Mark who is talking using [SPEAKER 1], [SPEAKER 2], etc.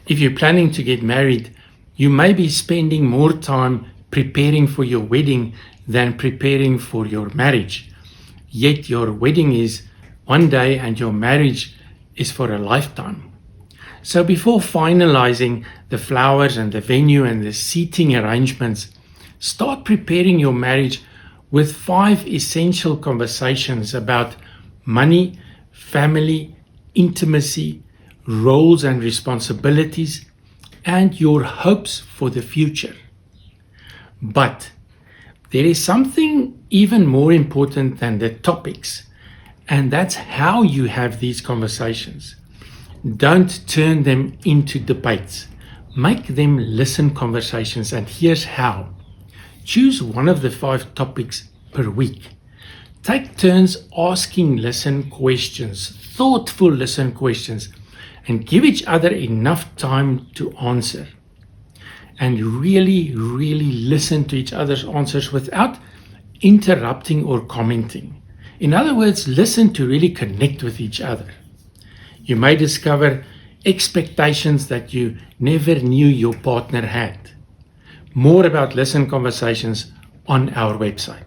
[SPEAKER 1] If you're planning to get married, you may be spending more time preparing for your wedding than preparing for your marriage. Yet your wedding is one day and your marriage is for a lifetime. So before finalizing the flowers and the venue and the seating arrangements, start preparing your marriage with 5 essential conversations about money, family, intimacy, roles and responsibilities, and your hopes for the future. But there is something even more important than the topics, and that's how you have these conversations. Don't turn them into debates. Make them listen conversations, and here's how. Choose one of the 5 topics per week. Take turns asking listen questions, thoughtful listen questions, and give each other enough time to answer. And really listen to each other's answers without interrupting or commenting. In other words, listen to really connect with each other. You may discover expectations that you never knew your partner had. More about Listen Conversations on our website.